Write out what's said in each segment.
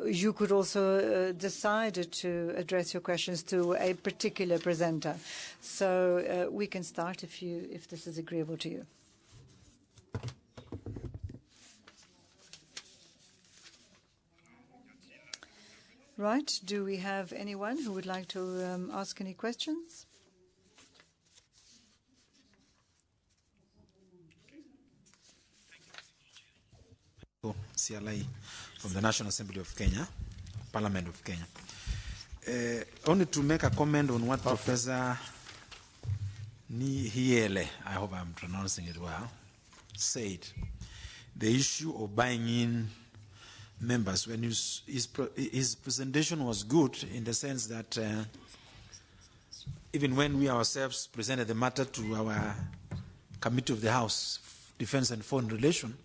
you could also decide to address your questions to a particular presenter. So we can start if this is agreeable to you. Right. Do we have anyone who would like to ask any questions? CLI from the National Assembly of Kenya, Parliament of Kenya. Only to make a comment on what Professor Nihiele, I hope I'm pronouncing it well, said. The issue of buying in members, when his presentation was good in the sense that even when we ourselves presented the matter to our Committee of the House, Defense and Foreign Relations,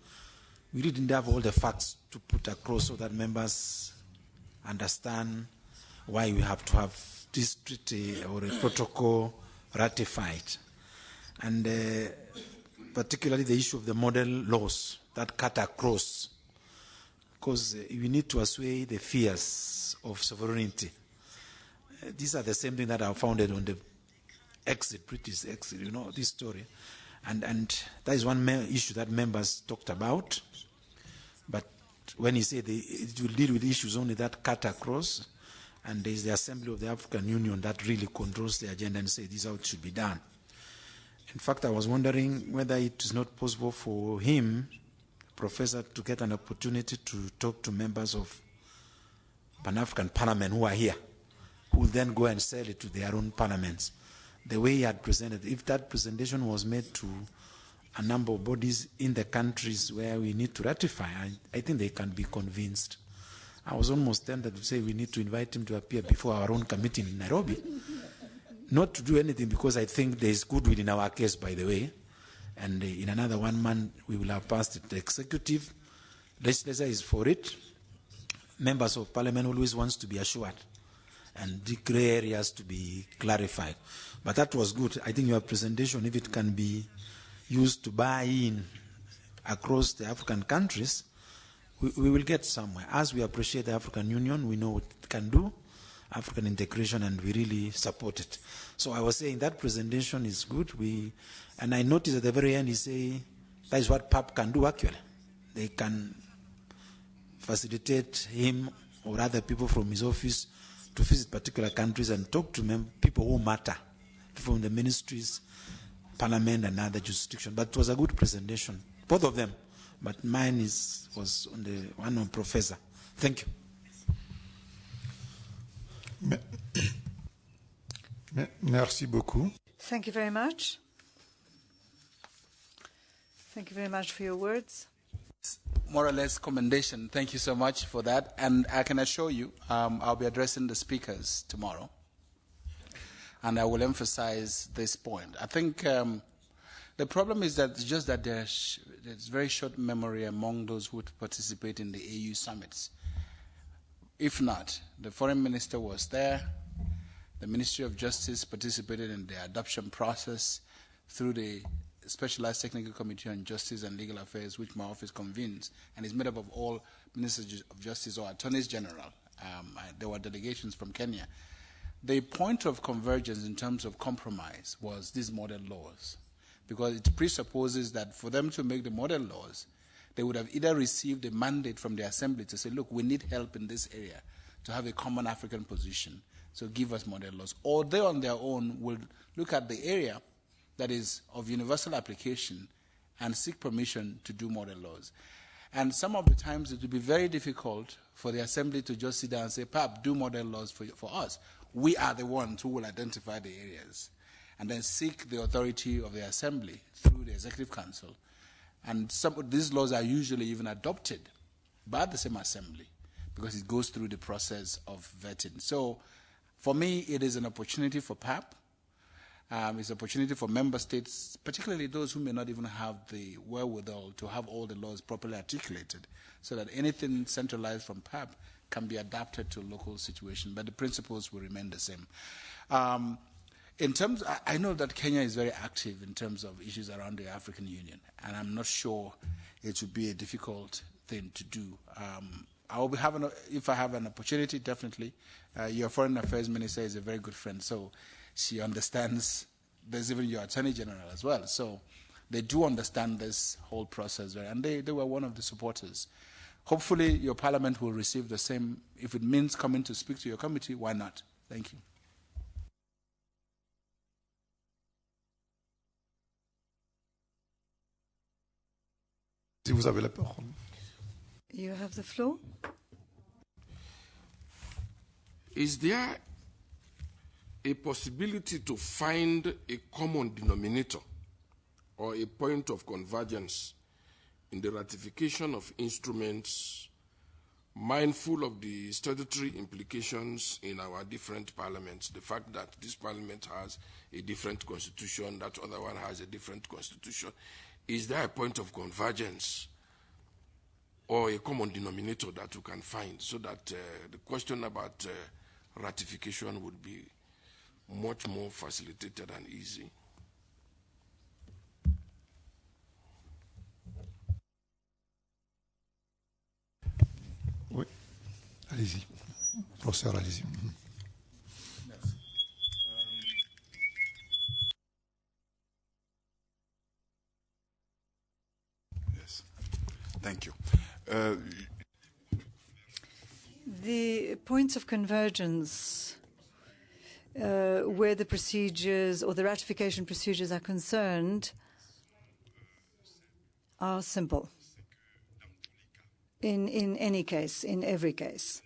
we didn't have all the facts to put across so that members understand why we have to have this treaty or a protocol ratified. And particularly the issue of the model laws that cut across, because we need to assuage the fears of sovereignty. These are the same thing that are founded on the exit, British exit, you know, this story. And that is one issue that members talked about. But when he said it will deal with issues only that cut across, and there is the Assembly of the African Union that really controls the agenda and say this is how it should be done. In fact, I was wondering whether it is not possible for him, Professor, to get an opportunity to talk to members of Pan-African Parliament who are here, who will then go and sell it to their own parliaments. The way he had presented, if that presentation was made to a number of bodies in the countries where we need to ratify, I think they can be convinced. I was almost tempted to say we need to invite him to appear before our own committee in Nairobi. Not to do anything, because I think there is goodwill in our case, by the way. And in another 1 month, we will have passed it. The executive legislature is for it. Members of parliament always wants to be assured and the gray areas to be clarified. But that was good. I think your presentation, if it can be used to buy in across the African countries, we will get somewhere. As we appreciate the African Union, we know what it can do, African integration, and we really support it. So I was saying that presentation is good. And I noticed at the very end, he say that is what PAP can do actually. They can facilitate him or other people from his office to visit particular countries and talk to people who matter, from the ministries, parliament, and other jurisdictions. But it was a good presentation, both of them. But mine was on the one on Professor. Thank you. Merci beaucoup. Thank you very much. Thank you very much for your words. More or less commendation. Thank you so much for that. And I can assure you, I'll be addressing the speakers tomorrow. And I will emphasize this point. I think the problem is that it's just that there's very short memory among those who participate in the AU summits. If not, the foreign minister was there, the Ministry of Justice participated in the adoption process through the Specialized Technical Committee on Justice and Legal Affairs, which my office convenes, and is made up of all ministers of justice or attorneys general. There were delegations from Kenya. The point of convergence in terms of compromise was these model laws, because it presupposes that for them to make the model laws, they would have either received a mandate from the assembly to say, look, we need help in this area to have a common African position, so give us model laws. Or they on their own will look at the area that is of universal application and seek permission to do model laws. And some of the times it will be very difficult for the assembly to just sit down and say, PAP, do model laws for us. We are the ones who will identify the areas and then seek the authority of the assembly through the executive council. And some of these laws are usually even adopted by the same assembly because it goes through the process of vetting. So for me, it is an opportunity for PAP. It's an opportunity for member states, particularly those who may not even have the wherewithal to have all the laws properly articulated, so that anything centralized from PAP can be adapted to local situation, but the principles will remain the same. In terms, I know that Kenya is very active in terms of issues around the African Union, and I'm not sure it would be a difficult thing to do. I will be having, if I have an opportunity, definitely. Your Foreign Affairs Minister is a very good friend, so she understands. There's even your Attorney General as well. So they do understand this whole process, and they were one of the supporters. Hopefully your Parliament will receive the same. If it means coming to speak to your committee, why not? Thank you. Si vous avez la parole. You have the floor. Is there a possibility to find a common denominator or a point of convergence in the ratification of instruments, mindful of the statutory implications in our different parliaments, the fact that this parliament has a different constitution, that other one has a different constitution? Is there a point of convergence or a common denominator that you can find so that the question about ratification would be much more facilitated and easy? Oui, allez-y. Professeur, allez-y. Yes, thank you. The points of convergence where the procedures or the ratification procedures are concerned are simple. In any case, in every case.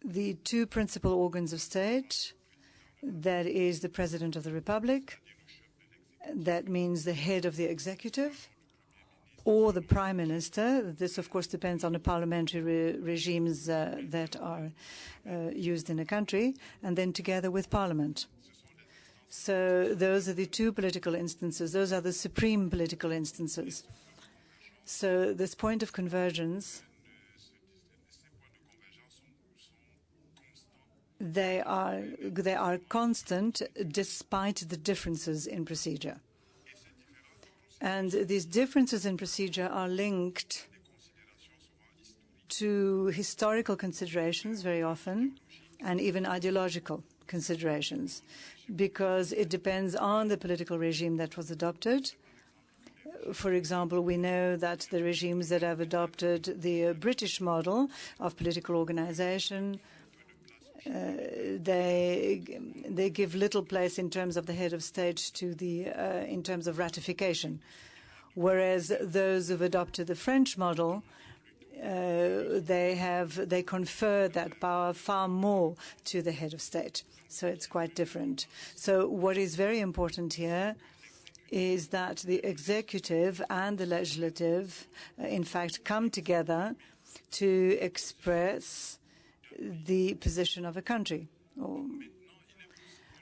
The two principal organs of state, that is the President of the Republic, that means the head of the executive, or the Prime Minister. This, of course, depends on the parliamentary regimes that are used in a country, and then together with Parliament. So those are the two political instances. Those are the supreme political instances. So this point of convergence, they are constant despite the differences in procedure. And these differences in procedure are linked to historical considerations very often, and even ideological considerations, because it depends on the political regime that was adopted. For example, we know that the regimes that have adopted the British model of political organization, they give little place in terms of the head of state to the in terms of ratification, whereas those who've adopted the French model, they confer that power far more to the head of state. So it's quite different. So what is very important here is that the executive and the legislative, in fact, come together to express the position of a country.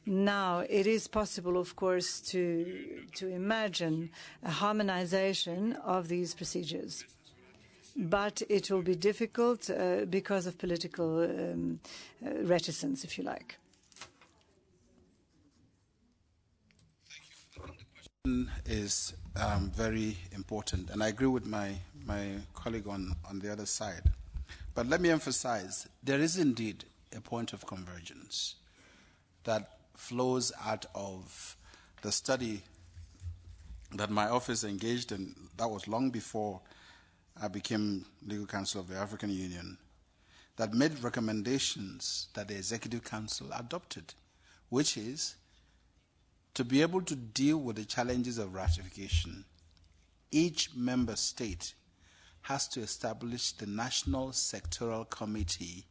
Now, it is possible, of course, to imagine a harmonization of these procedures, but it will be difficult because of political reticence, if you like. Is very important, and I agree with my colleague on the other side. But let me emphasize, there is indeed a point of convergence that flows out of the study that my office engaged in. That was long before I became legal counsel of the African Union, that made recommendations that the Executive Council adopted, which is to be able to deal with the challenges of ratification. Each member state has to establish the National Sectoral Committee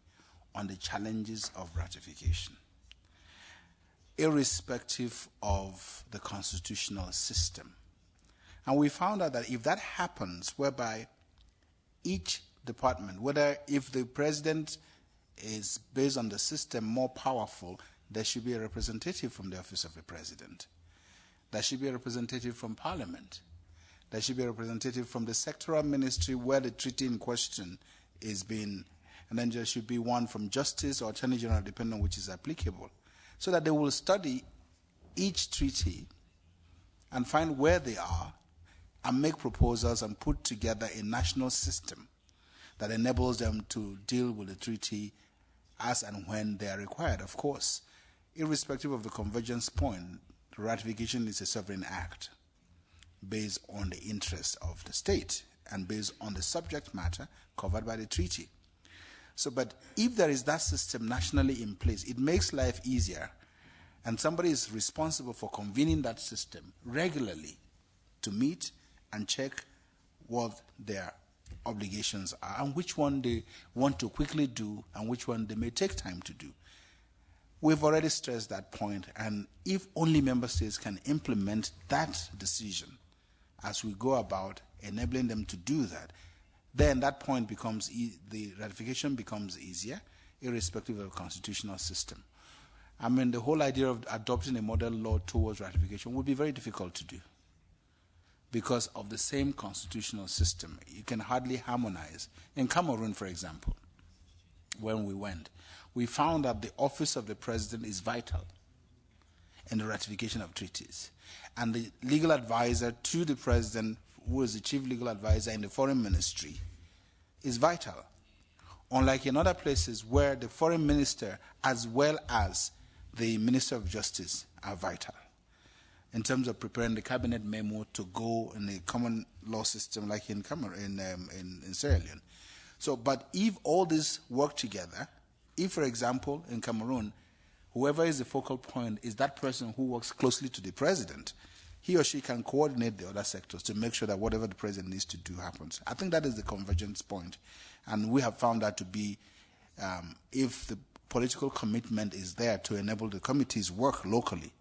on the challenges of ratification, irrespective of the constitutional system. And we found out that if that happens, whereby each department, whether if the president is, based on the system, more powerful, there should be a representative from the office of the president. There should be a representative from Parliament. There should be a representative from the sectoral ministry where the treaty in question is being, and then there should be one from Justice or Attorney General, depending on which is applicable, so that they will study each treaty and find where they are and make proposals and put together a national system that enables them to deal with the treaty as and when they are required, of course. Irrespective of the convergence point, ratification is a sovereign act based on the interests of the state and based on the subject matter covered by the treaty. So, but if there is that system nationally in place, it makes life easier, and somebody is responsible for convening that system regularly to meet and check what their obligations are and which one they want to quickly do and which one they may take time to do. We've already stressed that point, and if only member states can implement that decision as we go about enabling them to do that, then that point becomes, the ratification becomes easier, irrespective of the constitutional system. I mean, the whole idea of adopting a model law towards ratification would be very difficult to do because of the same constitutional system. You can hardly harmonize. In Cameroon, for example, when we went, we found that the office of the president is vital in the ratification of treaties. And the legal advisor to the president, who is the chief legal advisor in the foreign ministry, is vital. Unlike in other places where the foreign minister as well as the minister of justice are vital in terms of preparing the cabinet memo to go in the common law system like in Cameroon, in Sierra Leone. So, but if all this work together, if, for example, in Cameroon, whoever is the focal point is that person who works closely to the president, he or she can coordinate the other sectors to make sure that whatever the president needs to do happens. I think that is the convergence point. And we have found that to be, if the political commitment is there to enable the committees work locally,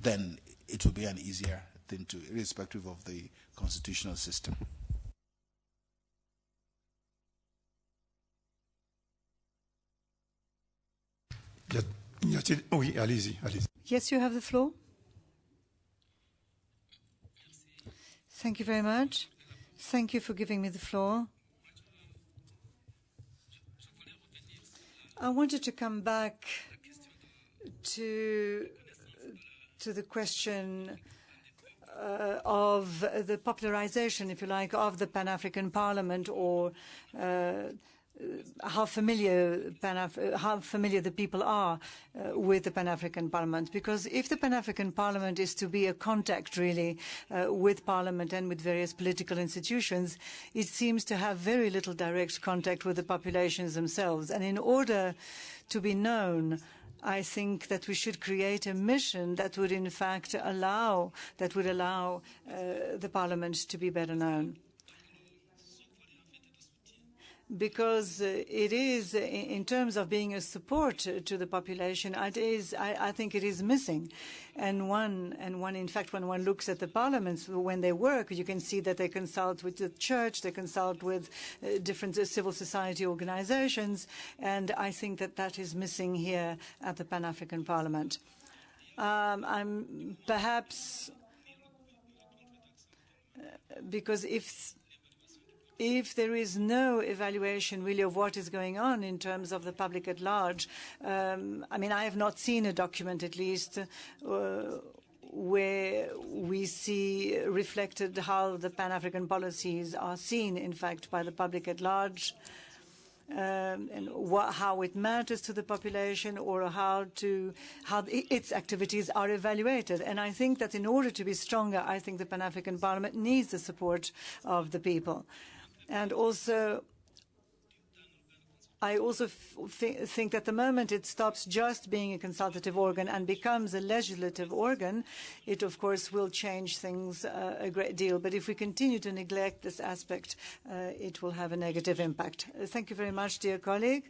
then it will be an easier thing to, irrespective of the constitutional system. Oui, allez-y, allez-y. Yes, you have the floor. Thank you very much. Thank you for giving me the floor. I wanted to come back to the question of the popularization, if you like, of the Pan-African Parliament, or how familiar the people are with the Pan-African Parliament. Because if the Pan-African Parliament is to be a contact, really, with Parliament and with various political institutions, it seems to have very little direct contact with the populations themselves. And in order to be known, I think that we should create a mission that would, in fact, allow the Parliament to be better known. Because it is, in terms of being a support to the population, I think it is missing. And in fact, when one looks at the parliaments, when they work, you can see that they consult with the church, they consult with different civil society organizations, and I think that that is missing here at the Pan-African Parliament. I'm perhaps, because if there is no evaluation really of what is going on in terms of the public at large, I mean, I have not seen a document, at least, where we see reflected how the Pan-African policies are seen, in fact, by the public at large, and how it matters to the population, or how its activities are evaluated. And I think that in order to be stronger, I think the Pan-African Parliament needs the support of the people. And also, I also think that the moment it stops just being a consultative organ and becomes a legislative organ, it, of course, will change things a great deal. But if we continue to neglect this aspect, it will have a negative impact. Thank you very much, dear colleague.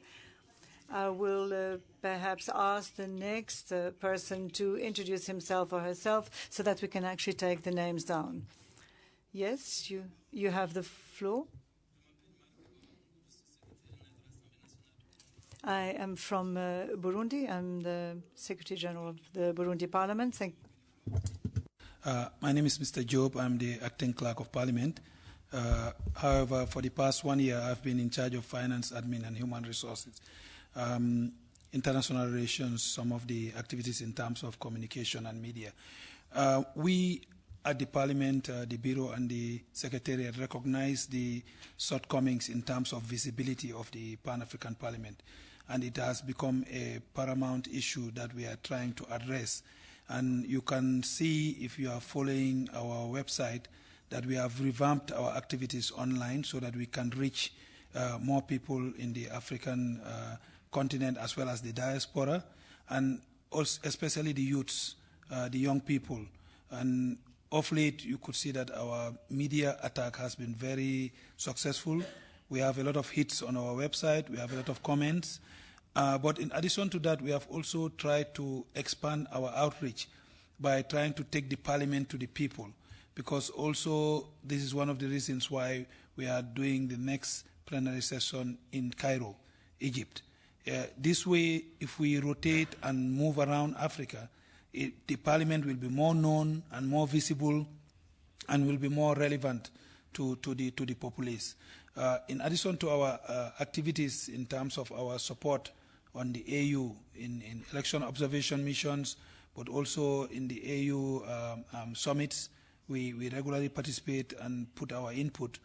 I will perhaps ask the next person to introduce himself or herself so that we can actually take the names down. Yes, you have the floor. I am from Burundi. I'm the Secretary General of the Burundi Parliament. My name is Mr. Job. I'm the Acting Clerk of Parliament. However, for the past 1 year, I've been in charge of finance, admin, and human resources, international relations, some of the activities in terms of communication and media. We at the Parliament, the Bureau and the Secretariat recognize the shortcomings in terms of visibility of the Pan-African Parliament. And it has become a paramount issue that we are trying to address. And you can see, if you are following our website, that we have revamped our activities online so that we can reach more people in the African continent as well as the diaspora, and also especially the youths, the young people. And of late, you could see that our media attack has been very successful. We have a lot of hits on our website. We have a lot of comments. But in addition to that, we have also tried to expand our outreach by trying to take the Parliament to the people, because also this is one of the reasons why we are doing the next plenary session in Cairo, Egypt. This way, if we rotate and move around Africa, the Parliament will be more known and more visible and will be more relevant to the populace. In addition to our activities in terms of our support on the AU in election observation missions, but also in the AU summits, we regularly participate and put our input.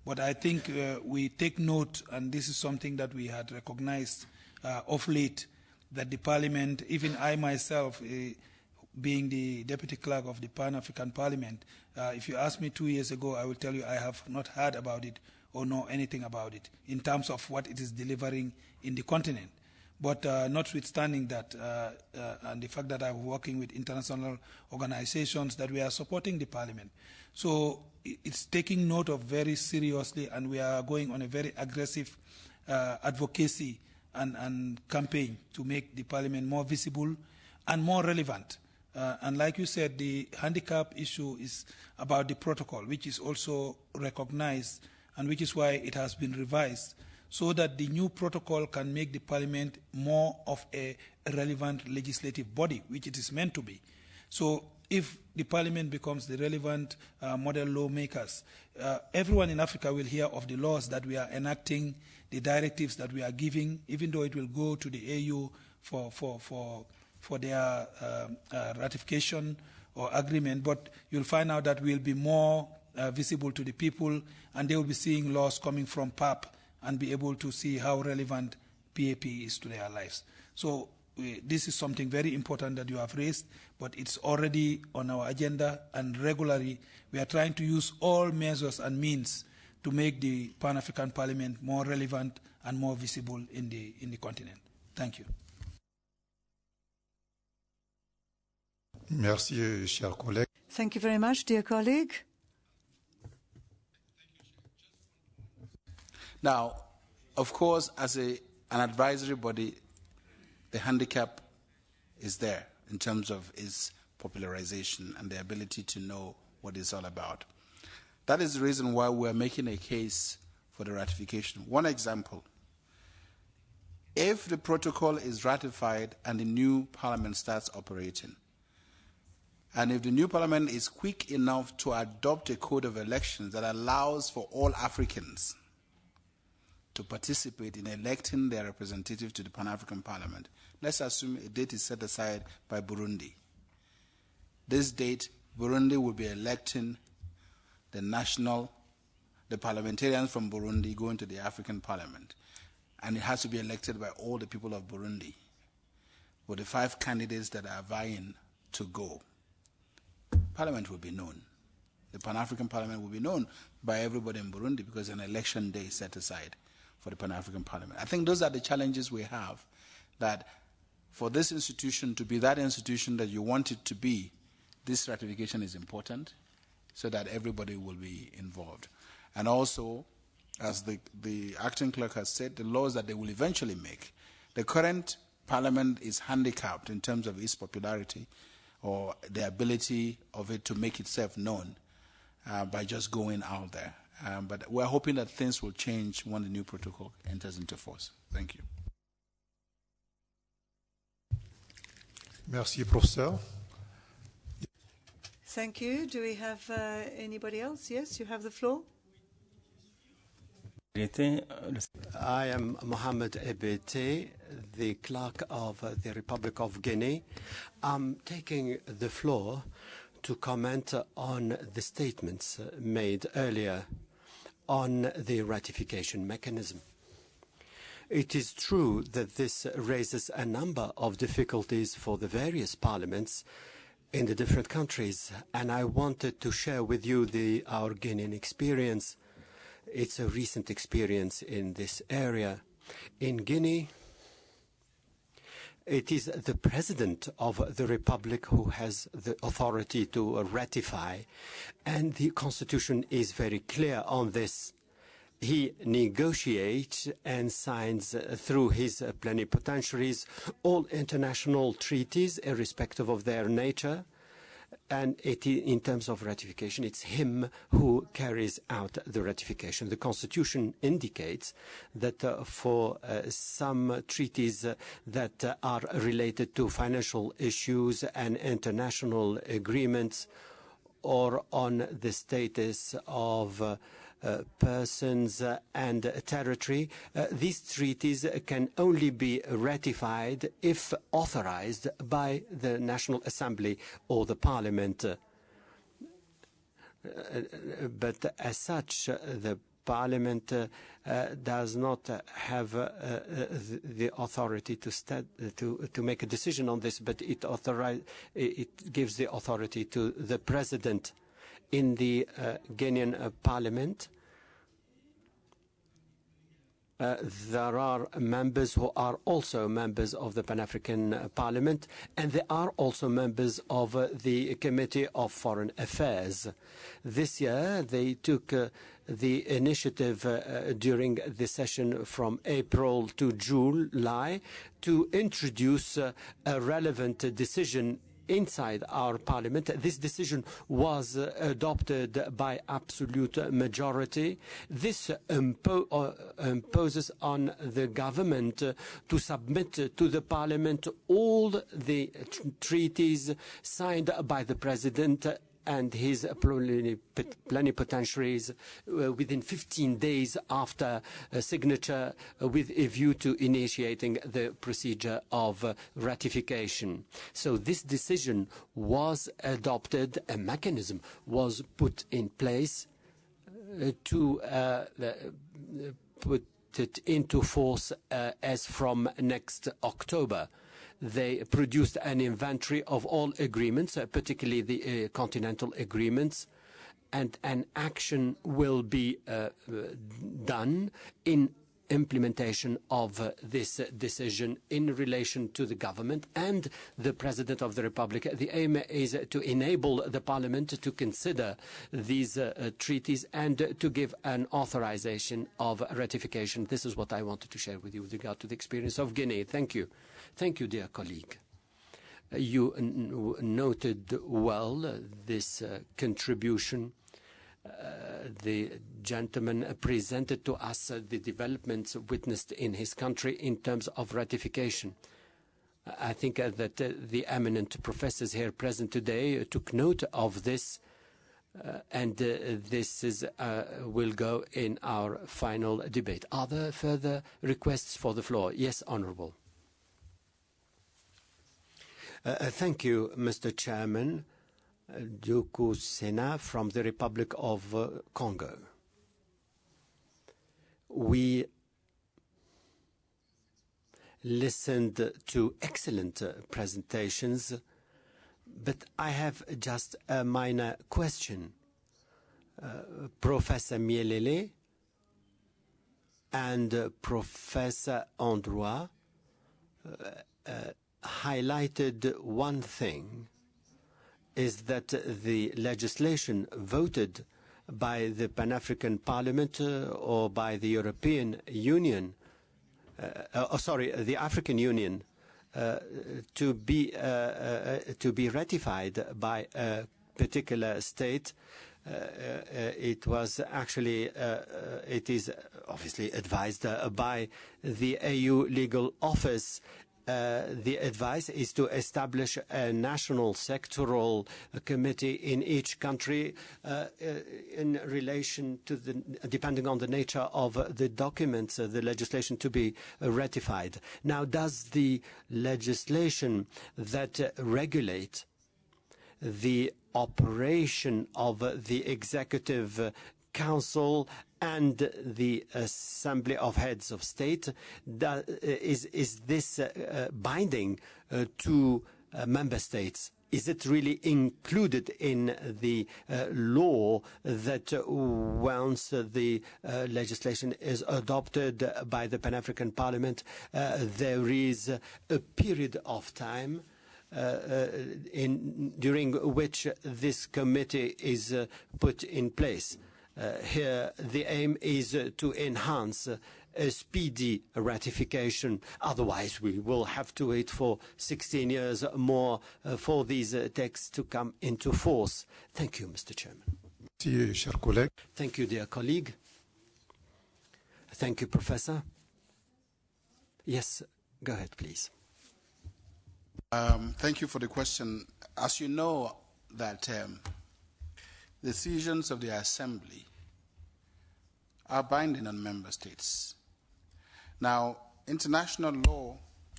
But I think we take note, and this is something that we had recognized of late, that the Parliament, even I myself, being the Deputy Clerk of the Pan-African Parliament, if you asked me 2 years ago, I will tell you I have not heard about it or know anything about it in terms of what it is delivering in the continent. But notwithstanding that, and the fact that I'm working with international organizations, that we are supporting the Parliament. So it's taking note of very seriously, and we are going on a very aggressive advocacy and campaign to make the Parliament more visible and more relevant. And like you said, the handicap issue is about the protocol, which is also recognized, and which is why it has been revised, so that the new protocol can make the Parliament more of a relevant legislative body, which it is meant to be. So if the Parliament becomes the relevant model lawmakers, everyone in Africa will hear of the laws that we are enacting, the directives that we are giving, even though it will go to the AU for their ratification or agreement, but you'll find out that we'll be more visible to the people, and they will be seeing laws coming from PAP and be able to see how relevant PAP is to their lives. So this is something very important that you have raised, but it's already on our agenda, and regularly we are trying to use all measures and means to make the Pan-African Parliament more relevant and more visible in the continent. Thank you. Merci, cher collègue. Thank you very much, dear colleague. Now, of course, as an advisory body, the handicap is there in terms of its popularization and the ability to know what it's all about. That is the reason why we're making a case for the ratification. One example, if the protocol is ratified and the new parliament starts operating, and if the new parliament is quick enough to adopt a code of elections that allows for all Africans to participate in electing their representative to the Pan-African Parliament, let's assume a date is set aside by Burundi. This date, Burundi will be electing the parliamentarians from Burundi going to the African Parliament. And it has to be elected by all the people of Burundi, with the 5 candidates that are vying to go. Parliament will be known. The Pan-African Parliament will be known by everybody in Burundi because an election day is set aside for the Pan-African Parliament. I think those are the challenges we have, that for this institution to be that institution that you want it to be, this ratification is important so that everybody will be involved. And also, as the acting clerk has said, the laws that they will eventually make. The current parliament is handicapped in terms of its popularity or the ability of it to make itself known by just going out there. But we're hoping that things will change when the new protocol enters into force. Thank you. Merci, professeur. Thank you. Do we have anybody else? Yes, you have the floor. I am Mohamed Ebete, the clerk of the Republic of Guinea. I'm taking the floor to comment on the statements made earlier on the ratification mechanism. It is true that this raises a number of difficulties for the various parliaments in the different countries, and I wanted to share with you our Guinean experience. It's a recent experience in this area. In Guinea, it is the President of the Republic who has the authority to ratify, and the Constitution is very clear on this. He negotiates and signs through his plenipotentiaries all international treaties, irrespective of their nature. And in terms of ratification, it's him who carries out the ratification. The Constitution indicates that for some treaties that are related to financial issues and international agreements, or on the status of persons and territory, these treaties can only be ratified if authorized by the National Assembly or the Parliament. But as such, the Parliament does not have the authority to make a decision on this, but it gives the authority to the President. In the Guinean Parliament, there are members who are also members of the Pan-African Parliament, and they are also members of the Committee of Foreign Affairs. This year, they took the initiative during the session from April to July to introduce a relevant decision inside our parliament. This decision was adopted by absolute majority. This imposes on the government to submit to the parliament all the treaties signed by the president and his plenipotentiaries within 15 days after signature, with a view to initiating the procedure of ratification. So this decision was adopted, a mechanism was put in place to put it into force as from next October. They produced an inventory of all agreements, particularly the continental agreements, and an action will be done in implementation of this decision in relation to the government and the President of the Republic. The aim is to enable the Parliament to consider these treaties and to give an authorization of ratification. This is what I wanted to share with you with regard to the experience of Guinea. Thank you. Thank you, dear colleague. You noted well this contribution. The gentleman presented to us the developments witnessed in his country in terms of ratification. I think that the eminent professors here present today took note of this, and this will go in our final debate. Are there further requests for the floor? Yes, Honourable. Thank you, Mr. Chairman. Duku Sena from the Republic of Congo. We listened to excellent presentations, but I have just a minor question. Professor Mielele and Professor Androis highlighted one thing, is that the legislation voted by the Pan-African Parliament or by the European Union, the African Union, to be ratified by a particular state, it was actually, it is obviously advised by the AU Legal Office. The advice is to establish a national sectoral committee in each country in relation to depending on the nature of the documents, the legislation to be ratified. Now, does the legislation that regulate the operation of the Executive Council and the Assembly of Heads of State. Is this binding to member states? Is it really included in the law that once the legislation is adopted by the Pan-African Parliament, there is a period of time during which this committee is put in place? Here, the aim is to enhance a speedy ratification. Otherwise, we will have to wait for 16 years more for these texts to come into force. Thank you, Mr. Chairman. Thank you, dear colleague. Thank you, Professor. Yes, go ahead, please. Thank you for the question. As you know, that decisions of the Assembly are binding on member states. Now, international law,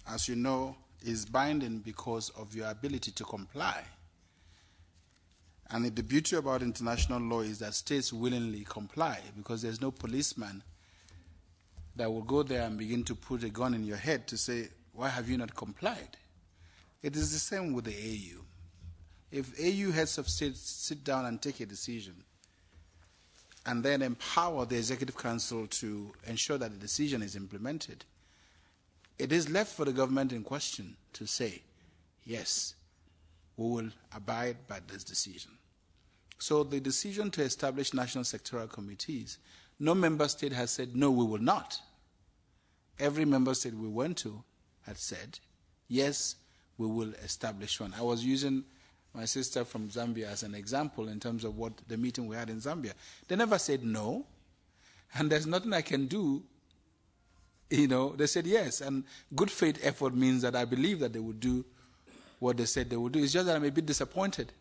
as you know, is binding because of your ability to comply. And the beauty about international law is that states willingly comply, because there's no policeman that will go there and begin to put a gun in your head to say, why have you not complied? It is the same with the AU. If AU heads of states sit down and take a decision and then empower the Executive Council to ensure that the decision is implemented, it is left for the government in question to say, yes, we will abide by this decision. So the decision to establish national sectoral committees, no member state has said, no, we will not. Every member state we went to had said, yes, we will establish one. I was using my sister from Zambia as an example in terms of what the meeting we had in Zambia. They never said no, and there's nothing I can do. You know, they said yes, and good faith effort means that I believe that they would do what they said they would do. It's just that I'm a bit disappointed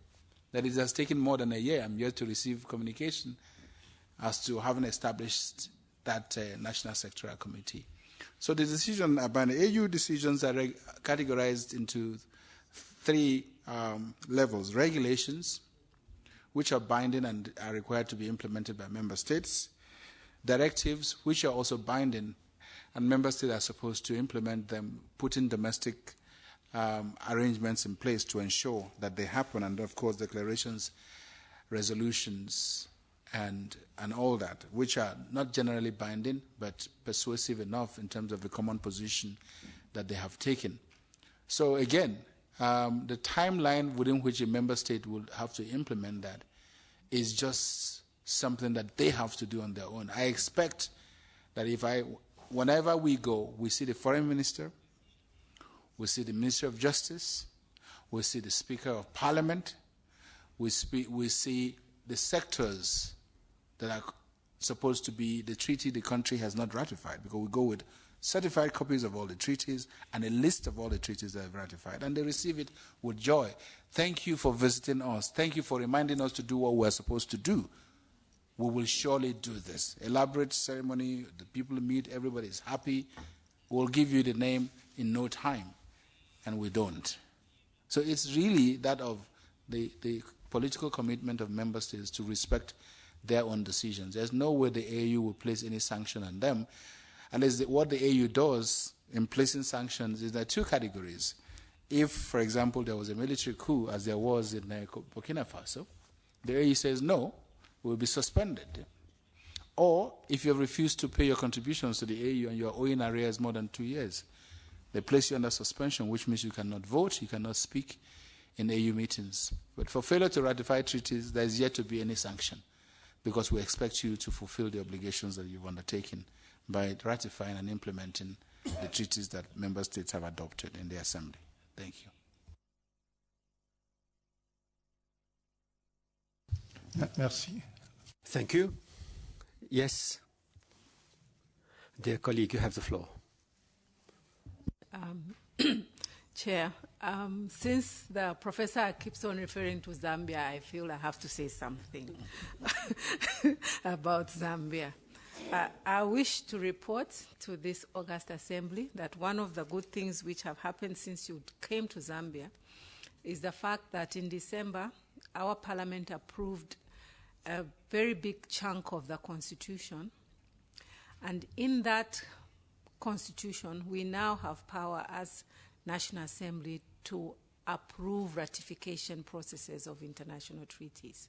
that it has taken more than a year. I'm yet to receive communication as to having established that National Sectoral Committee. So the decision about the AU decisions are categorized into three levels: regulations, which are binding and are required to be implemented by member states; directives, which are also binding, and member states are supposed to implement them, putting domestic arrangements in place to ensure that they happen; and of course declarations, resolutions, and all that, which are not generally binding but persuasive enough in terms of the common position that they have taken. So again, the timeline within which a member state will have to implement that is just something that they have to do on their own. I expect that whenever we go, we see the foreign minister, we see the Minister of Justice, we see the Speaker of Parliament, we see the sectors that are supposed to be the treaty the country has not ratified, because we go with certified copies of all the treaties and a list of all the treaties that have ratified, and they receive it with joy. Thank you for visiting us. Thank you for reminding us to do what we're supposed to do. We will surely do this. Elaborate ceremony, the people meet, everybody is happy. We'll give you the name in no time, and we don't. So it's really that of the political commitment of member states to respect their own decisions. There's no way the AU will place any sanction on them. And what the AU does in placing sanctions is there are two categories. If, for example, there was a military coup, as there was in Burkina Faso, the AU says no, will be suspended. Or if you have refused to pay your contributions to the AU and you are owing arrears more than 2 years, they place you under suspension, which means you cannot vote, you cannot speak in AU meetings. But for failure to ratify treaties, there is yet to be any sanction, because we expect you to fulfill the obligations that you've undertaken by ratifying and implementing the treaties that member states have adopted in the Assembly. Thank you. Merci. Thank you. Yes. Dear colleague, you have the floor. Chair, since the professor keeps on referring to Zambia, I feel I have to say something about Zambia. I wish to report to this August Assembly that one of the good things which have happened since you came to Zambia is the fact that in December, our parliament approved a very big chunk of the constitution. And in that constitution, we now have power as National Assembly to approve ratification processes of international treaties.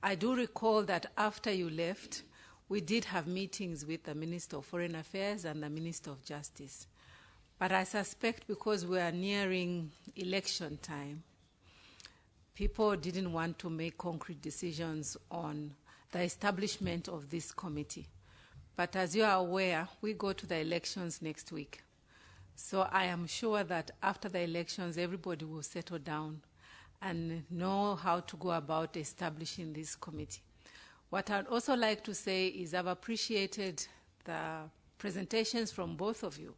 I do recall that after you left, we did have meetings with the Minister of Foreign Affairs and the Minister of Justice. But I suspect because we are nearing election time, people didn't want to make concrete decisions on the establishment of this committee. But as you are aware, we go to the elections next week. So I am sure that after the elections, everybody will settle down and know how to go about establishing this committee. What I'd also like to say is I've appreciated the presentations from both of you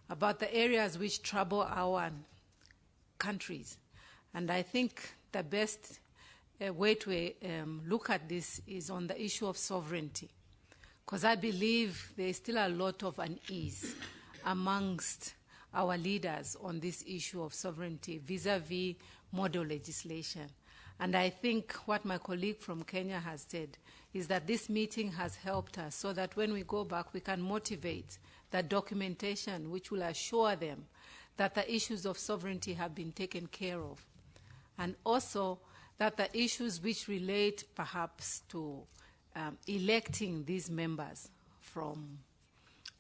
about the areas which trouble our countries. And I think the best way to look at this is on the issue of sovereignty, because I believe there is still a lot of unease amongst our leaders on this issue of sovereignty vis-a-vis model legislation. And I think what my colleague from Kenya has said is that this meeting has helped us so that when we go back, we can motivate the documentation which will assure them that the issues of sovereignty have been taken care of. And also that the issues which relate perhaps to electing these members from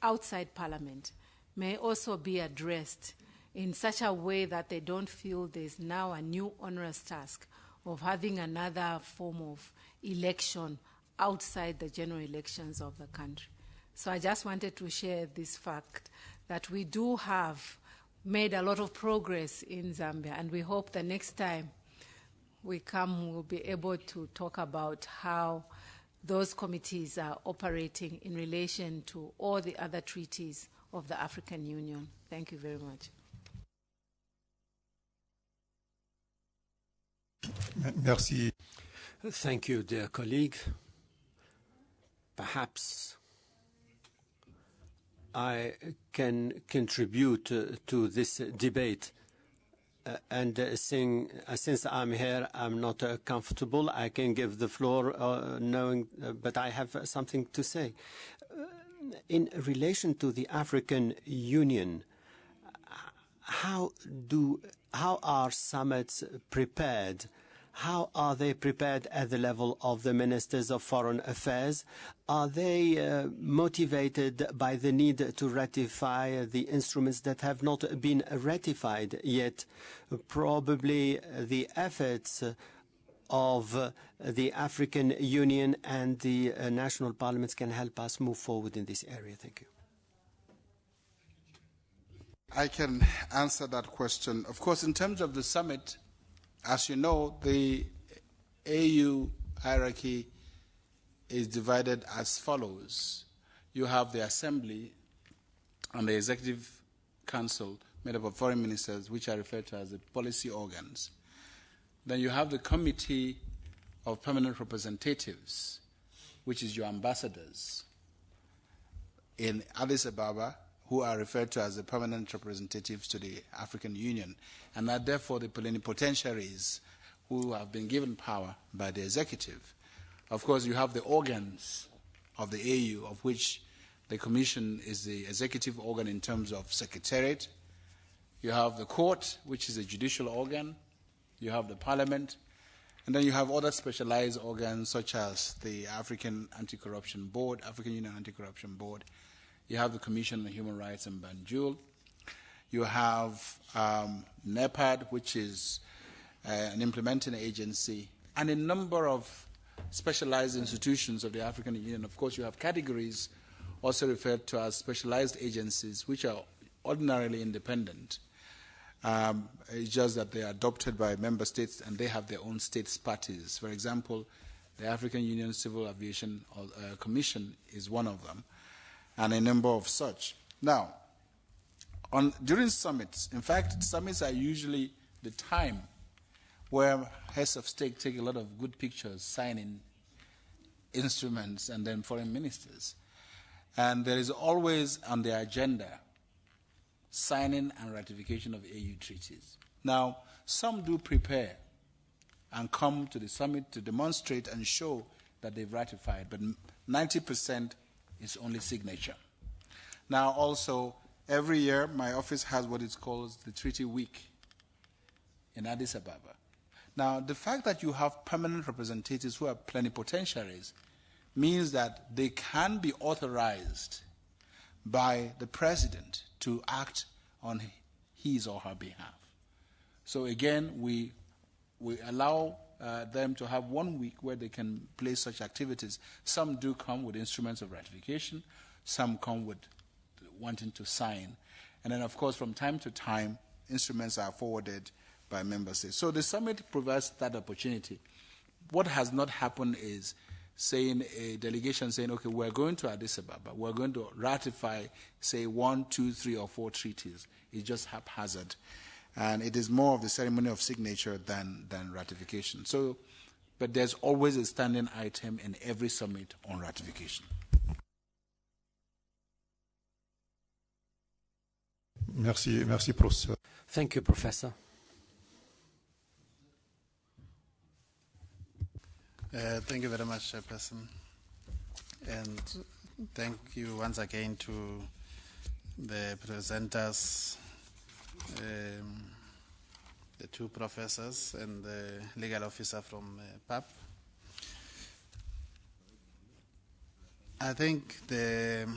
outside Parliament may also be addressed in such a way that they don't feel there's now a new onerous task of having another form of election outside the general elections of the country. So I just wanted to share this fact that we do have made a lot of progress in Zambia, and we hope the next time we come, we'll be able to talk about how those committees are operating in relation to all the other treaties of the African Union. Thank you very much. Merci. Thank you, dear colleague. Perhaps I can contribute to this debate. Since I'm here, I'm not comfortable. I can give the floor but I have something to say. In relation to the African Union, how are summits prepared? How are they prepared at the level of the Ministers of Foreign Affairs? Are they motivated by the need to ratify the instruments that have not been ratified yet? Probably the efforts of the African Union and the national parliaments can help us move forward in this area. Thank you. I can answer that question. Of course, in terms of the summit, as you know, the AU hierarchy is divided as follows. You have the Assembly and the Executive Council made up of foreign ministers, which are referred to as the policy organs. Then you have the Committee of Permanent Representatives, which is your ambassadors in Addis Ababa, who are referred to as the permanent representatives to the African Union, and are therefore the plenipotentiaries who have been given power by the executive. Of course, you have the organs of the AU, of which the Commission is the executive organ in terms of secretariat. You have the court, which is a judicial organ. You have the parliament. And then you have other specialized organs, such as the African Anti-Corruption Board, African Union Anti-Corruption Board. You have the Commission on Human Rights in Banjul. You have NEPAD, which is an implementing agency, and a number of specialized institutions of the African Union. Of course, you have categories also referred to as specialized agencies, which are ordinarily independent. It's just that they are adopted by member states and they have their own states parties. For example, the African Union Civil Aviation Commission is one of them, and a number of such. Now, during summits, in fact, summits are usually the time where heads of state take a lot of good pictures, signing instruments, and then foreign ministers. And there is always on the agenda signing and ratification of AU treaties. Now, some do prepare and come to the summit to demonstrate and show that they've ratified, but 90% is only signature. Now, also, every year, my office has what it calls the Treaty Week in Addis Ababa. Now, the fact that you have permanent representatives who are plenipotentiaries means that they can be authorized by the president to act on his or her behalf. So again, we allow them to have 1 week where they can place such activities. Some do come with instruments of ratification, some come with wanting to sign. And then, of course, from time to time, instruments are forwarded by member states. So the summit provides that opportunity. What has not happened is saying a delegation saying, okay, we're going to Addis Ababa, we're going to ratify, say, 1, 2, 3, or 4 treaties. It's just haphazard. And it is more of the ceremony of signature than ratification. So, but there's always a standing item in every summit on ratification. Merci, professeur. Thank you, Professor. Thank you very much, Chairperson. And thank you once again to the presenters, the 2 professors and the legal officer from PAP. I think the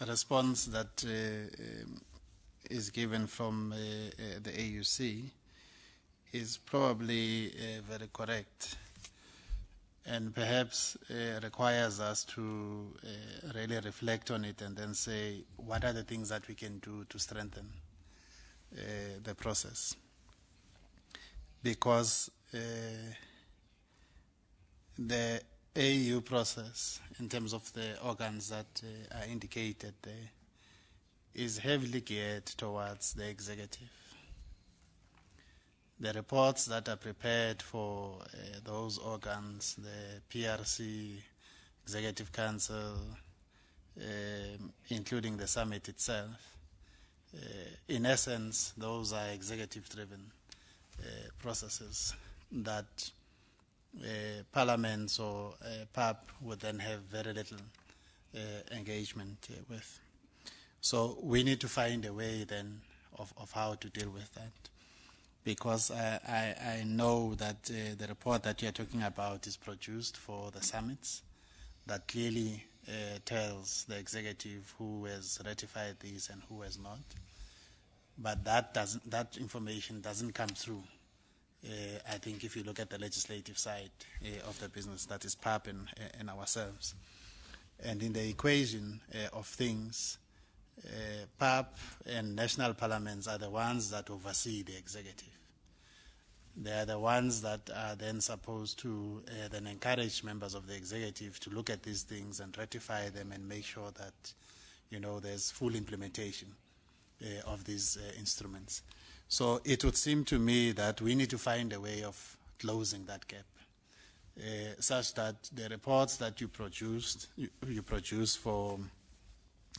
response that is given from the AUC is probably very correct, and perhaps requires us to really reflect on it and then say, what are the things that we can do to strengthen the process? Because the AU process, in terms of the organs that are indicated there, is heavily geared towards the executive. The reports that are prepared for those organs, the PRC, Executive Council, including the summit itself, in essence, those are executive-driven processes that parliaments or PAP would then have very little engagement with. So we need to find a way then of how to deal with that. Because I know that the report that you're talking about is produced for the summits that clearly tells the executive who has ratified this and who has not. But that information doesn't come through. I think if you look at the legislative side of the business, that is PAP and ourselves. And in the equation of things, PAP and national parliaments are the ones that oversee the executive. They are the ones that are then supposed to then encourage members of the executive to look at these things and ratify them and make sure that, there's full implementation of these instruments. So it would seem to me that we need to find a way of closing that gap, such that the reports that you produce for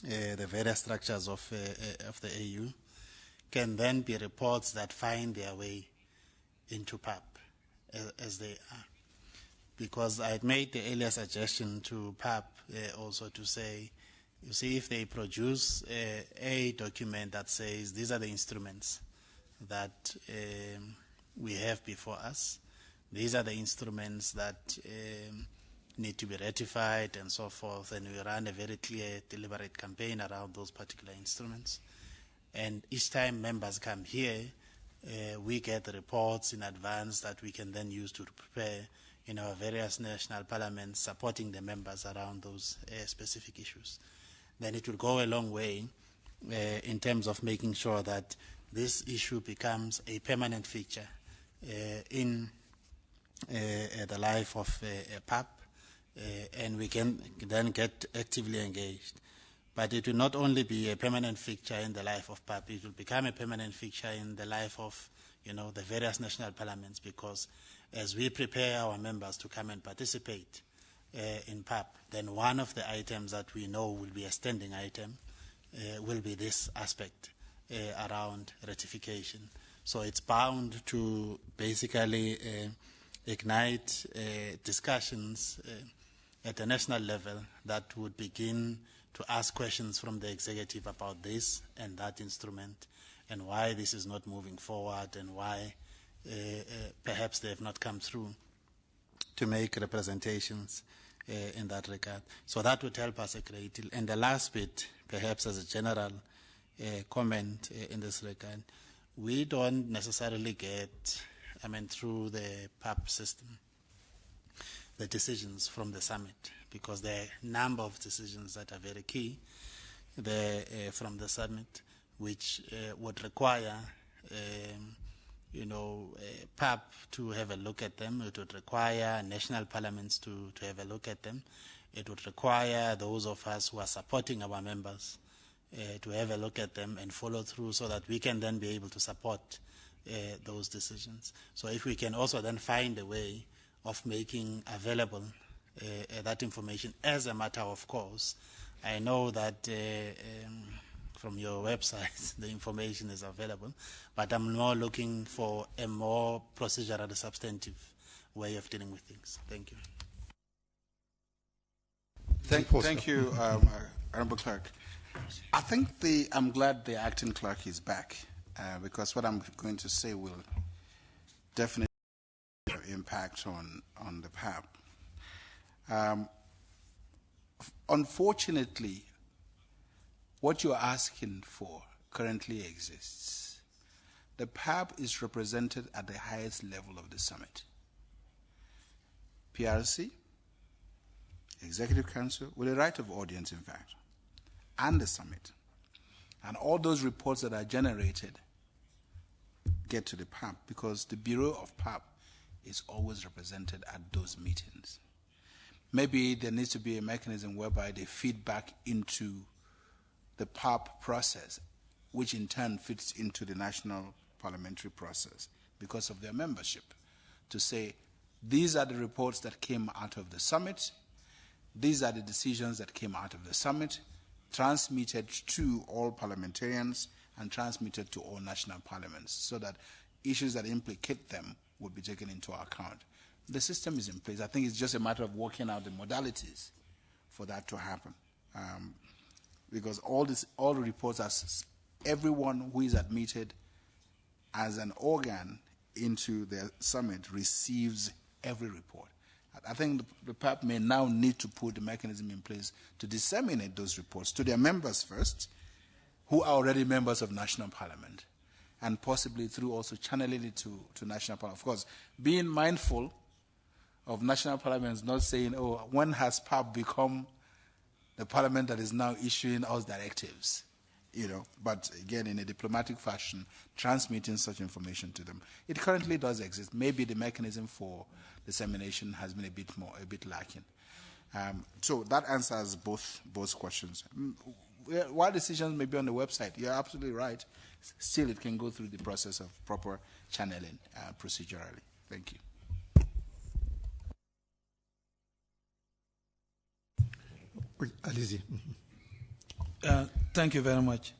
the various structures of the AU can then be reports that find their way into PAP as they are. Because I had made the earlier suggestion to PAP also to say, you see, if they produce a document that says these are the instruments that we have before us, these are the instruments that need to be ratified and so forth, and we run a very clear, deliberate campaign around those particular instruments. And each time members come here, we get the reports in advance that we can then use to prepare in our various national parliaments, supporting the members around those specific issues. Then it will go a long way in terms of making sure that this issue becomes a permanent feature in the life of PAP, and we can then get actively engaged. But it will not only be a permanent feature in the life of PAP, it will become a permanent feature in the life of, the various national parliaments, because as we prepare our members to come and participate in PAP, then one of the items that we know will be a standing item will be this aspect around ratification, So it's bound to basically ignite discussions at a national level that would begin to ask questions from the executive about this and that instrument and why this is not moving forward and why perhaps they have not come through to make representations in that regard. So that would help us a great deal. And the last bit, perhaps as a general comment in this regard, we don't necessarily get, through the PAP system, the decisions from the summit, because there are a number of decisions that are very key from the summit, which would require, PAP to have a look at them. It would require national parliaments to have a look at them. It would require those of us who are supporting our members to have a look at them and follow through so that we can then be able to support those decisions. So if we can also then find a way of making available that information as a matter of course. I know that from your website the information is available, but I'm more looking for a more procedural, substantive way of dealing with things. Thank you. Thank you, Honorable Clerk. I think I'm glad the acting clerk is back because what I'm going to say will definitely have impact on the PAP. Unfortunately, what you're asking for currently exists. The PAP is represented at the highest level of the summit. PRC, Executive Council, with a right of audience, in fact, and the summit. And all those reports that are generated get to the PAP because the Bureau of PAP is always represented at those meetings. Maybe there needs to be a mechanism whereby they feed back into the PAP process, which in turn fits into the national parliamentary process because of their membership, to say, these are the reports that came out of the summit, these are the decisions that came out of the summit, transmitted to all parliamentarians and transmitted to all national parliaments so that issues that implicate them would be taken into account. The system is in place. I think it's just a matter of working out the modalities for that to happen. Because all the reports, everyone who is admitted as an organ into the summit receives every report. I think the PAP may now need to put the mechanism in place to disseminate those reports to their members first, who are already members of national parliament, and possibly through also channeling it to national parliament. Of course, being mindful of national parliaments, not saying, oh, when has PAP become the parliament that is now issuing us directives? But again, in a diplomatic fashion, transmitting such information to them. It currently does exist. Maybe the mechanism for dissemination has been a bit lacking. So that answers both questions. While decisions may be on the website, you're absolutely right. Still, it can go through the process of proper channeling procedurally. Thank you. Allez-y. Thank you very much.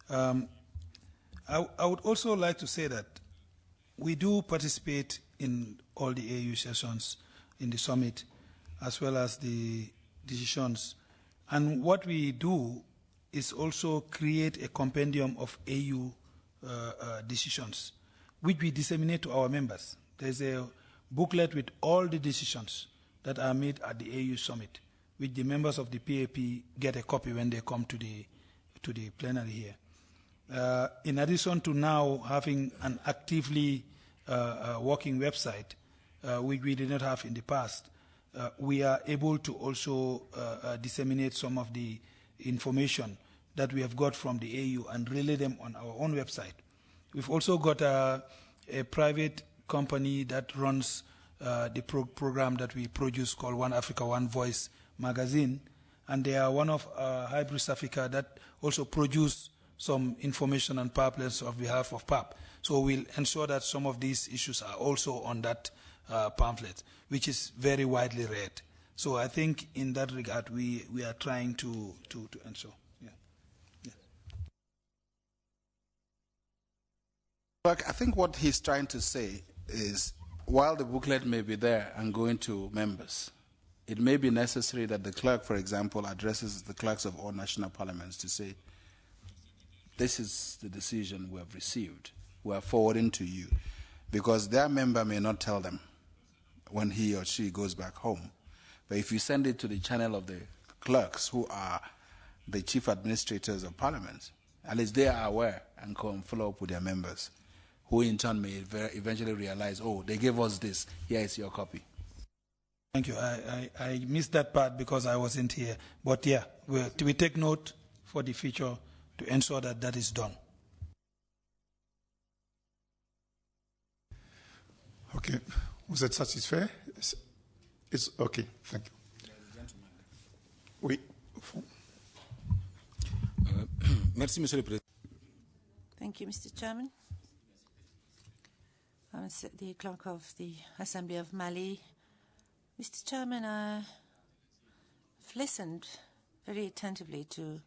I would also like to say that we do participate in all the AU sessions in the summit, as well as the decisions. And what we do is also create a compendium of AU decisions, which we disseminate to our members. There's a booklet with all the decisions that are made at the AU summit, which the members of the PAP get a copy when they come to the plenary here. In addition to now having an actively working website, which we did not have in the past, we are able to also disseminate some of the information that we have got from the AU and relay them on our own website. We've also got a private company that runs the program that we produce called One Africa, One Voice magazine, and they are one of Hybris Africa that also produce some information on pamphlets on behalf of PAP. So we'll ensure that some of these issues are also on that pamphlet, which is very widely read. So I think in that regard, we are trying to ensure. Yeah. Yeah. Look, I think what he's trying to say is, while the booklet may be there and going to members, it may be necessary that the clerk, for example, addresses the clerks of all national parliaments to say, this is the decision we have received. We are forwarding to you. Because their member may not tell them when he or she goes back home. But if you send it to the channel of the clerks, who are the chief administrators of parliament, at least they are aware and can follow up with their members, who in turn may eventually realize, oh, they gave us this, here is your copy. Thank you. I missed that part because I wasn't here. But yeah, we take note for the future to ensure that that is done. Okay. Vous êtes satisfait? It's okay. Thank you. Oui. Merci, Monsieur le Président. Thank you, Mr. Chairman. I'm the clerk of the Assembly of Mali. Mr. Chairman, I've listened very attentively to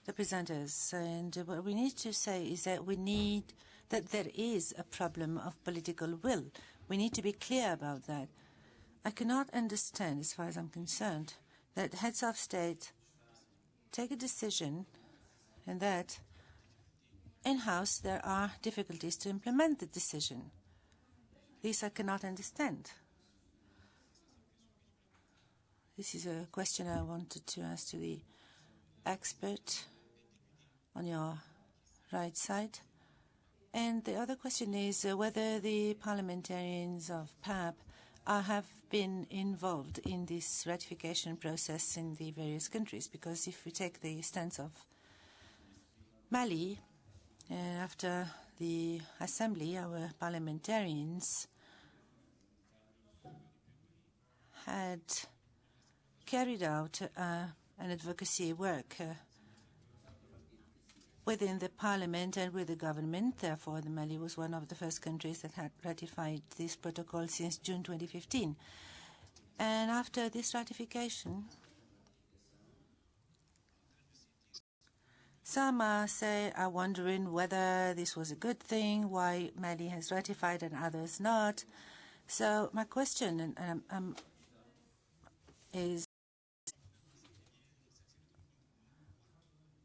the presenters, and what we need to say is that there is a problem of political will. We need to be clear about that. I cannot understand, as far as I'm concerned, that heads of state take a decision and that in-house there are difficulties to implement the decision. This I cannot understand. This is a question I wanted to ask to the expert on your right side. And the other question is whether the parliamentarians of PAP have been involved in this ratification process in the various countries. Because if we take the stance of Mali, after the assembly, our parliamentarians had carried out an advocacy work within the parliament and with the government. Therefore, Mali was one of the first countries that had ratified this protocol since June 2015. And after this ratification, some are wondering whether this was a good thing, why Mali has ratified and others not. So my question is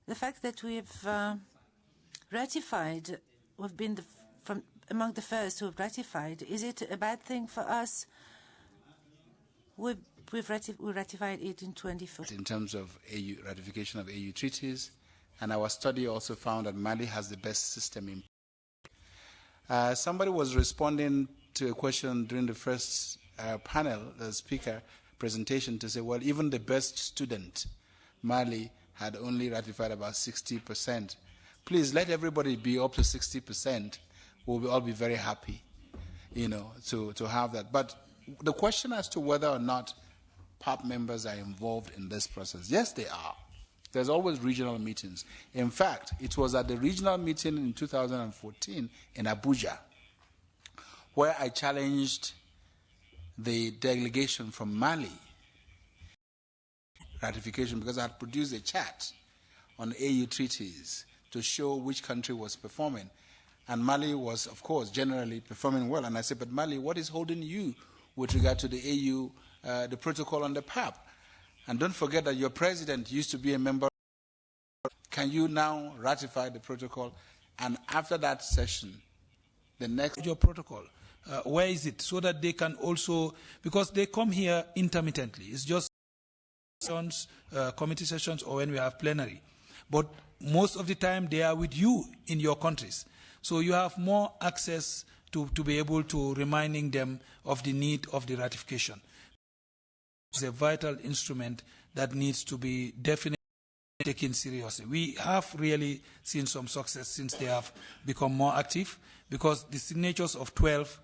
the fact that we've ratified, we've been among the first who have ratified. Is it a bad thing for us? We ratified it in 2014. In terms of ratification of AU treaties, and our study also found that Mali has the best system in. Somebody was responding to a question during the first panel, the speaker presentation, to say, well, even the best student, Mali, had only ratified about 60%. Please let everybody be up to 60%. We'll all be very happy, to have that. But the question as to whether or not PAP members are involved in this process, yes, they are. There's always regional meetings. In fact, it was at the regional meeting in 2014 in Abuja where I challenged the delegation from Mali ratification, because I had produced a chart on AU treaties to show which country was performing. And Mali was, of course, generally performing well. And I said, but Mali, what is holding you with regard to the AU, the protocol on the PAP? And don't forget that your president used to be a member. Can you now ratify the protocol? And after that session, the next... Your protocol, where is it? So that they can also, because they come here intermittently. It's just committee sessions or when we have plenary. But most of the time they are with you in your countries. So you have more access to be able to reminding them of the need of the ratification. It's a vital instrument that needs to be definitely taken seriously. We have really seen some success since they have become more active, because the signatures of 12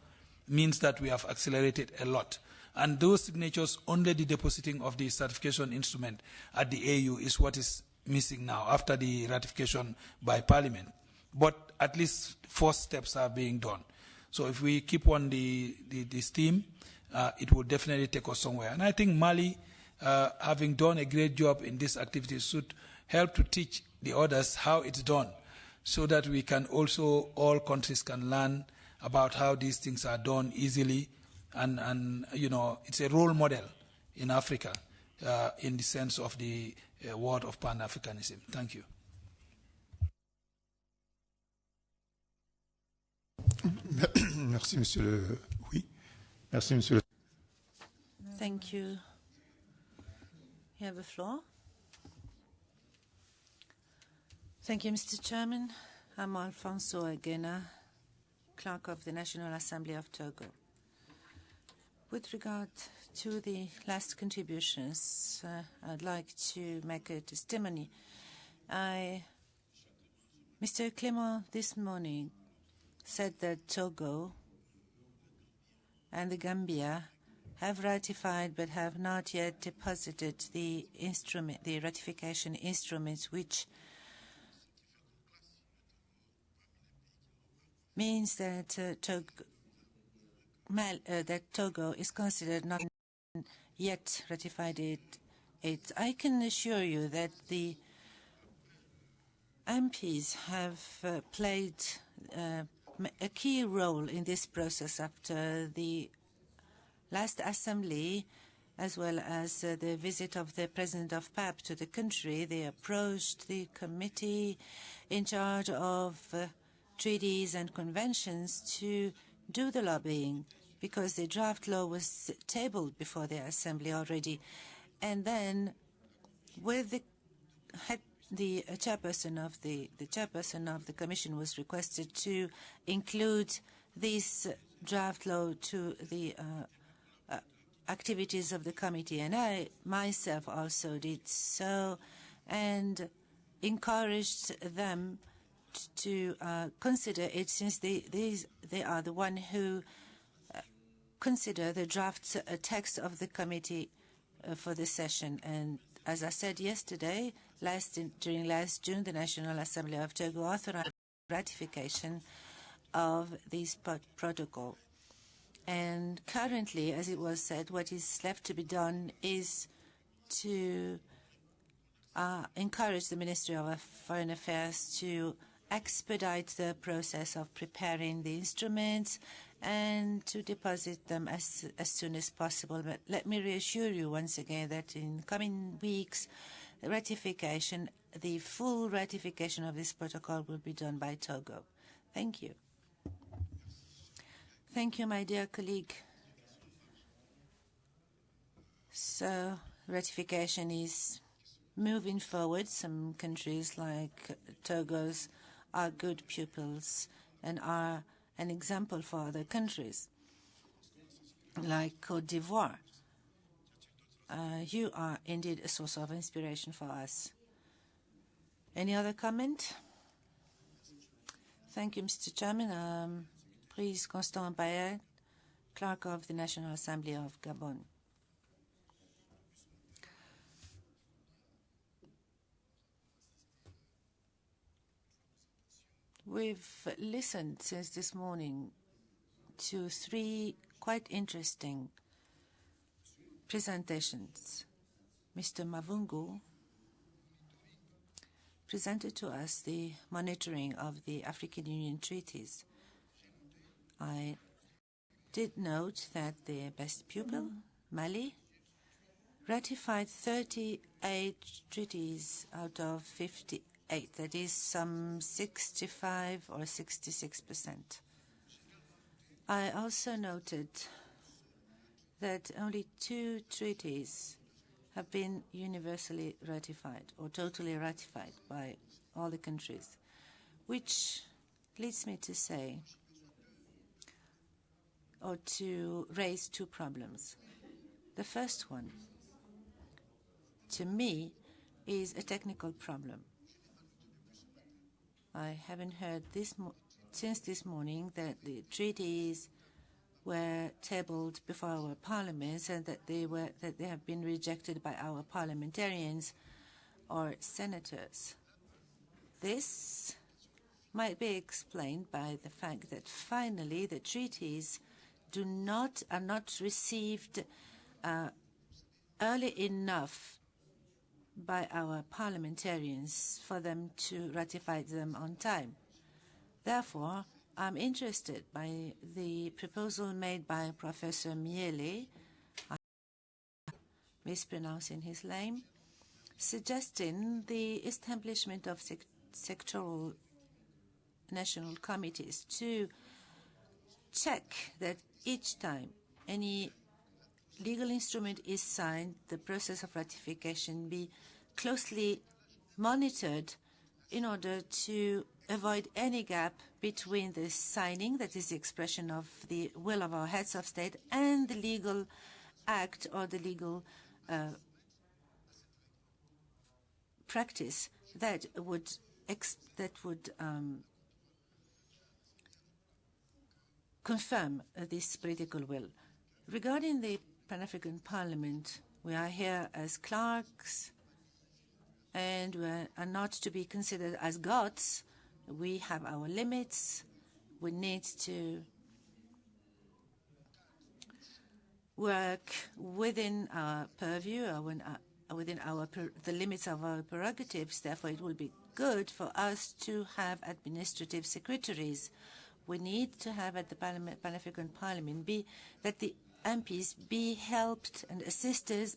means that we have accelerated a lot. And those signatures, only the depositing of the certification instrument at the AU is what is missing now after the ratification by Parliament. But at least 4 steps are being done. So if we keep on the steam, it will definitely take us somewhere. And I think Mali, having done a great job in this activity, should help to teach the others how it's done. so that we can also, all countries can learn about how these things are done easily. And you know, it's a role model in Africa in the sense of the word of Pan-Africanism. Thank you. Merci, Monsieur le... Oui. Merci, Monsieur le... Thank you. You have the floor. Thank you, Mr. Chairman. I'm Alfonso Aguena, Clerk of the National Assembly of Togo. With regard to the last contributions, I'd like to make a testimony. Mr. Clement this morning said that Togo and the Gambia have ratified but have not yet deposited the instrument, the ratification instruments, which means that Togo is considered not yet ratified it. I can assure you that the MPs have played a key role in this process after the last assembly, as well as the visit of the president of PAP to the country. They approached the committee in charge of treaties and conventions to do the lobbying, because the draft law was tabled before the assembly already. And then with the chairperson of the commission was requested to include this draft law to the activities of the committee, and I myself also did so, and encouraged them to consider it, since they are the one who consider the draft text of the committee for this session. And as I said yesterday, during last June, the National Assembly of Togo authorized ratification of this protocol. And currently, as it was said, what is left to be done is to encourage the Ministry of Foreign Affairs to expedite the process of preparing the instruments and to deposit them as soon as possible. But let me reassure you once again that in coming weeks, the full ratification of this protocol will be done by Togo. Thank you. Thank you, my dear colleague. So, ratification is moving forward. Some countries like Togo's are good pupils and are an example for other countries, like Côte d'Ivoire. You are indeed a source of inspiration for us. Any other comment? Thank you, Mr. Chairman. Please, Constant Bayer, Clerk of the National Assembly of Gabon. We've listened since this morning to 3 quite interesting presentations. Mr. Mavungu presented to us the monitoring of the African Union treaties. I did note that the best pupil, Mali, ratified 38 treaties out of 58. That is some 65 or 66%. I also noted that only 2 treaties have been universally ratified or totally ratified by all the countries, which leads me to say, or to raise 2 problems. The first one, to me, is a technical problem. I haven't heard since this morning that the treaties were tabled before our parliaments and that they have been rejected by our parliamentarians or senators. This might be explained by the fact that finally the treaties are not received early enough by our parliamentarians for them to ratify them on time. Therefore, I'm interested by the proposal made by Professor Miele, I'm mispronouncing his name, suggesting the establishment of sectoral national committees to check that each time any legal instrument is signed, the process of ratification be closely monitored in order to avoid any gap between the signing, that is the expression of the will of our heads of state, and the legal act or the legal practice that would confirm this political will. Regarding the Pan-African Parliament, we are here as clerks, and we are not to be considered as gods. We have our limits. We need to work within our purview, within the limits of our prerogatives. Therefore, it will be good for us to have administrative secretaries. We need to have at the Pan-African Parliament that the MPs be helped and assisted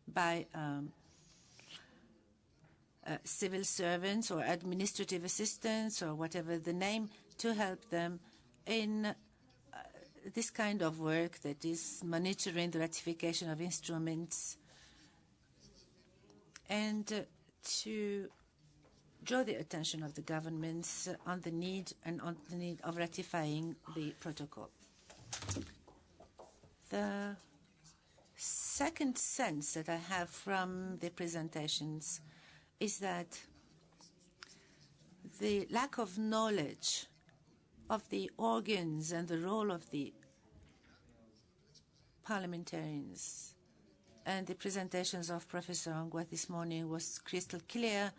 by civil servants or administrative assistants or whatever the name, to help them in this kind of work that is monitoring the ratification of instruments and to draw the attention of the governments on the need of ratifying the protocol. The second sense that I have from the presentations is that the lack of knowledge of the organs and the role of the parliamentarians, and the presentations of Professor Ongwa this morning was crystal clear,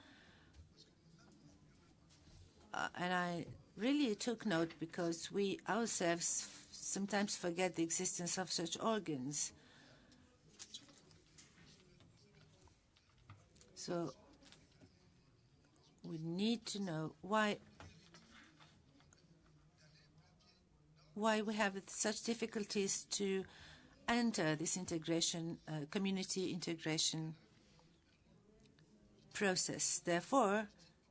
and I really took note because we ourselves sometimes forget the existence of such organs. So we need to know why we have such difficulties to enter this integration, community integration process. Therefore,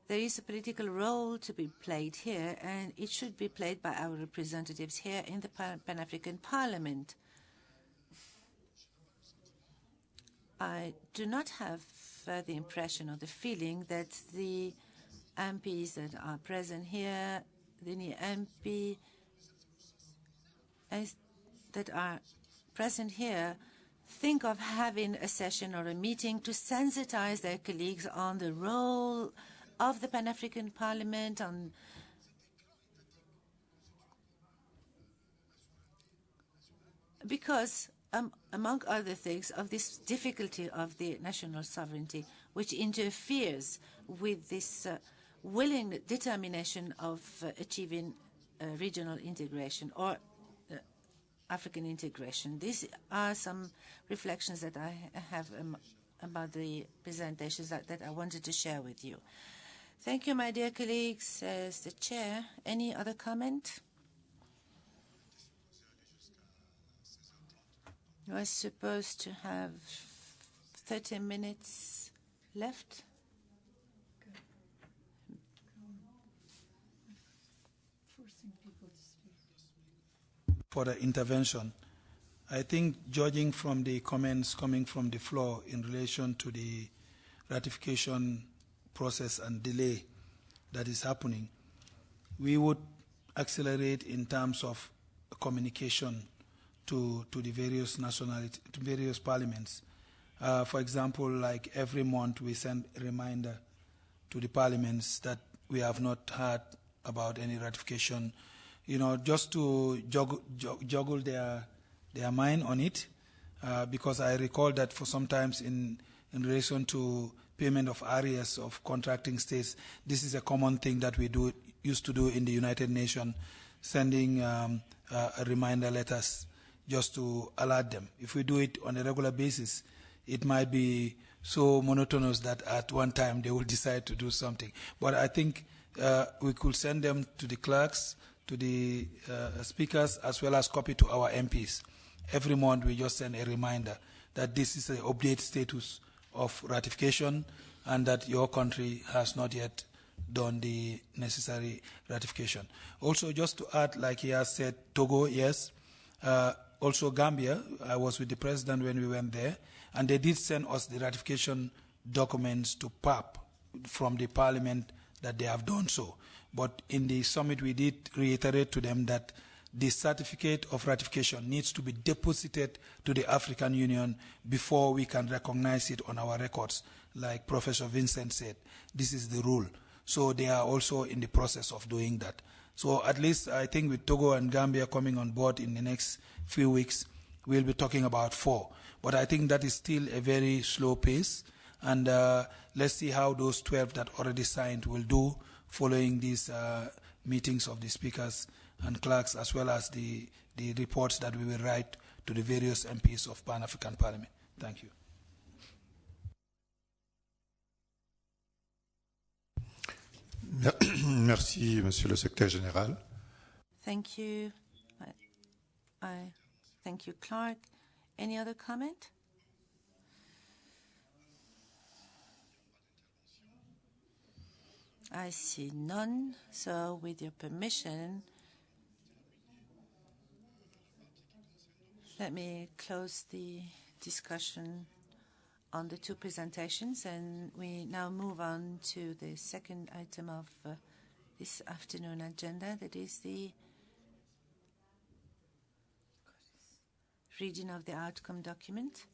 there is a political role to be played here, and it should be played by our representatives here in the Pan-African Parliament. I do not have the impression or the feeling that the MPs that are present here, the MP that are present here, think of having a session or a meeting to sensitize their colleagues on the role of the Pan-African Parliament, because, among other things, of this difficulty of the national sovereignty, which interferes with this willing determination of achieving regional integration or African integration. These are some reflections that I have about the presentations that I wanted to share with you. Thank you, my dear colleagues. Says the chair. Any other comment? We're supposed to have 30 minutes left. For the intervention, I think, judging from the comments coming from the floor in relation to the ratification process and delay that is happening, we would accelerate in terms of communication to the various nationalities, to various parliaments. For example, like every month we send a reminder to the parliaments that we have not heard about any ratification, just to juggle their mind on it, because I recall that for sometimes in relation to payment of arrears of contracting states, this is a common thing that we used to do in the United Nations, sending reminder letters just to alert them. If we do it on a regular basis, it might be so monotonous that at one time they will decide to do something. But I think we could send them to the clerks, to the speakers, as well as copy to our MPs. Every month we just send a reminder that this is the update status of ratification and that your country has not yet done the necessary ratification. Also, just to add, like he has said, Togo, yes. Also Gambia, I was with the president when we went there, and they did send us the ratification documents to PAP from the parliament that they have done so. But in the summit, we did reiterate to them that the certificate of ratification needs to be deposited to the African Union before we can recognize it on our records. Like Professor Vincent said, this is the rule. So they are also in the process of doing that. So at least I think with Togo and Gambia coming on board in the next few weeks, we'll be talking about 4. But I think that is still a very slow pace. And let's see how those 12 that already signed will do following these meetings of the speakers and clerks, as well as the reports that we will write to the various MPs of Pan-African Parliament. Thank you. Merci, Monsieur le Secrétaire Général. Thank you. Thank you, Clark. Any other comment? I see none. So, with your permission, let me close the discussion on the 2 presentations, and we now move on to the second item of this afternoon agenda, that is the reading of the outcome document.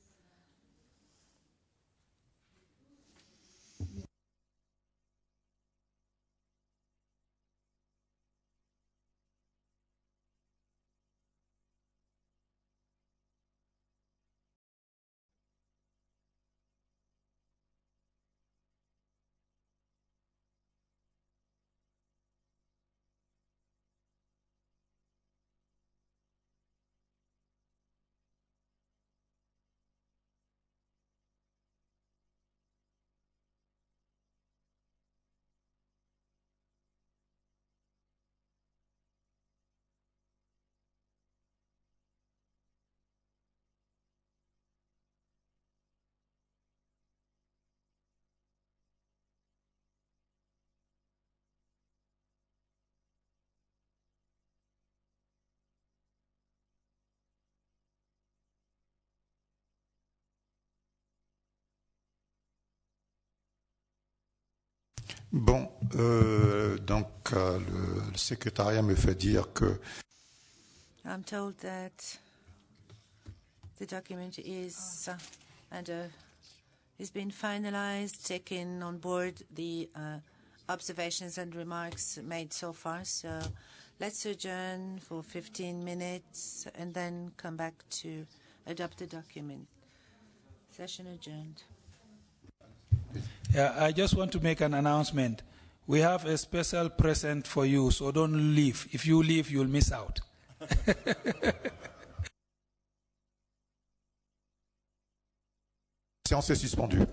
Bon, donc le secrétariat me fait dire que I'm told that the document is been finalized, taking on board the observations and remarks made so far. So let's adjourn for 15 minutes and then come back to adopt the document. Session adjourned. Yeah, I just want to make an announcement. We have a special present for you, so don't leave. If you leave, you'll miss out. séance est suspendue.